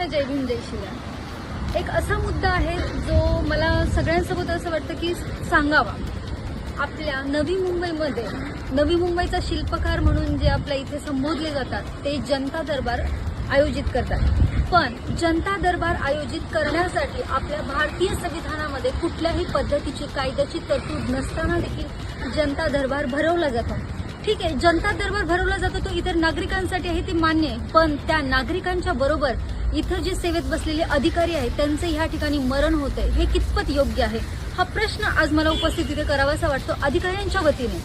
सर्वांना जय भीम जय शिवराय। एक असा मुद्दा आहे जो मला सगळ्यांसोबत असं वाटतं की सांगावा। आपल्या नवी मुंबईमध्ये नवी मुंबईचा शिल्पकार म्हणून जे आपल्या इथे संबोधले जातात ते जनता दरबार आयोजित करतात। पण जनता दरबार आयोजित करण्यासाठी आपल्या भारतीय संविधानामध्ये कुठल्याही पद्धतीची कायद्याची तरतूद नसताना देखील जनता दरबार भरवला जातो। ठीक आहे, जनता दरबार भरवला जातो तो इतर नागरिकांसाठी आहे, ते मान्य आहे। पण त्या नागरिकांच्या बरोबर इथं जे सेवेत बसलेले अधिकारी आहेत त्यांचे ह्या ठिकाणी मरण होते, हे कितपत योग्य आहे हा प्रश्न आज मला उपस्थित इथे करावासा वाटतो अधिकाऱ्यांच्या वतीने।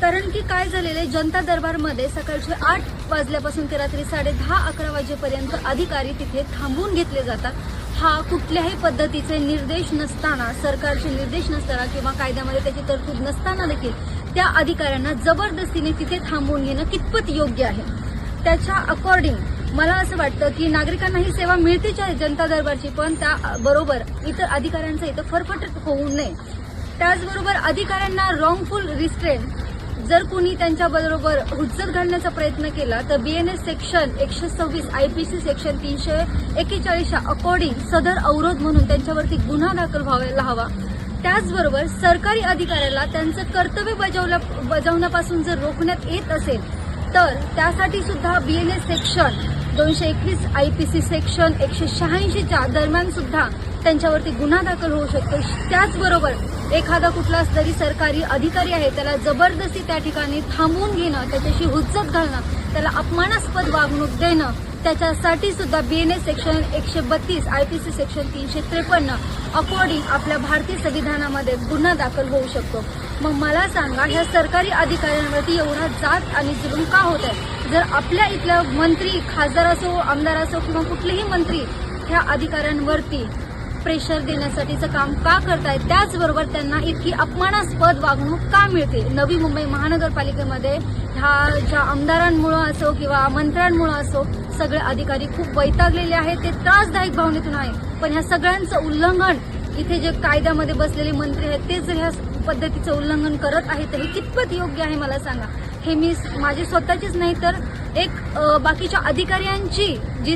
कारण की काय झालेलं आहे, जनता दरबारमध्ये सकाळचे 8 वाजल्यापासून ते रात्री 10:30-11 वाजेपर्यंत अधिकारी तिथे थांबवून घेतले जातात। हा कुठल्याही पद्धतीचे निर्देश नसताना, सरकारचे निर्देश नसताना किंवा कायद्यामध्ये त्याची तरतूद नसताना देखील त्या अधिकाऱ्यांना जबरदस्तीने तिथे थांबवून घेणं कितपत योग्य आहे। त्याच्या अकॉर्डिंग मला असं वाटतं की नागरिकांना ही सेवा मिळतेच आहे जनता दरबारची, पण त्याबरोबर इतर अधिकाऱ्यांचा इथं फरफट होऊ नये। त्याचबरोबर अधिकाऱ्यांना रॉंगफुल रिस्ट्रेन जर कोणी त्यांच्याबरोबर हुज्जत घालण्याचा प्रयत्न केला तर BNS section 126 IPC section 341 according सदर अवरोध म्हणून त्यांच्यावरती गुन्हा दाखल व्हायला हवा। त्याचबरोबर सरकारी अधिकाऱ्याला त्यांचं कर्तव्य बजावण्यापासून जर रोखण्यात येत असेल तर त्यासाठी सुद्धा BNS सेक्शन 221 IPC सेक्शन 186च्या दरम्यान सुद्धा त्यांच्यावरती गुन्हा दाखल होऊ शकतो। त्याचबरोबर एखादा कुठला तरी सरकारी अधिकारी आहे त्याला जबरदस्ती त्या ठिकाणी थांबवून घेणं, त्याच्याशी हुज्जत घालणं, त्याला अपमानास्पद वागणूक देणं, त्याच्यासाठी सुद्धा BNS section 132 IPC section 353 according आपल्या भारतीय संविधानामध्ये गुन्हा दाखल होऊ शकतो। मग मला सांगा, ह्या सरकारी अधिकाऱ्यांवरती एवढा जात आणि जुलूम का होत आहे? जर आपल्या इथला मंत्री, खासदार असो, आमदार असो किंवा कुठलेही मंत्री ह्या अधिकाऱ्यांवरती प्रेशर देण्यासाठीचं काम का करतायत, त्याचबरोबर त्यांना इतकी अपमानास्पद वागणूक का मिळते? नवी मुंबई महानगरपालिकेमध्ये ह्या ज्या आमदारांमुळे असो किंवा मंत्र्यांमुळे असो सगळे अधिकारी खूप वैतागलेले आहेत, ते त्रासदायक भावनेतून आहे। पण ह्या सगळ्यांचं उल्लंघन इथे जे कायद्यामध्ये बसलेले मंत्री आहेत ते जर ह्या पद्धतीचं उल्लंघन करत आहेत तर हे कितपत योग्य आहे मला सांगा। हे मी माझी स्वतःचीच नाही तर एक बाकीच्या अधिकाऱ्यांची जी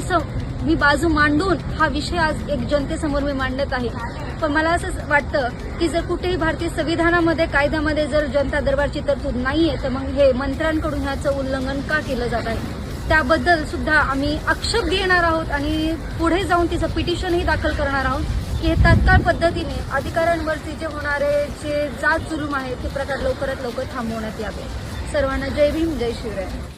मी बाजू मांडून हा विषय आज एक जनतेसमोर मी मांडत आहे। पण मला असं वाटतं की जर कुठेही भारतीय संविधानामध्ये कायद्यामध्ये जर जनता दरबारची तरतूद नाहीये तर मग हे मंत्र्यांकडून ह्याचं उल्लंघन का केलं जात आहे त्याबद्दल सुद्धा आम्ही आक्षेप घेणार आहोत आणि पुढे जाऊन तिचं पिटिशनही दाखल करणार आहोत की हे तात्काळ पद्धतीने अधिकाऱ्यांवरती जे होणारे जे जात जुलूम आहे ते प्रकार लवकरात लवकर थांबवण्यात यावे। सर्वांना जय भीम जय शिवराय।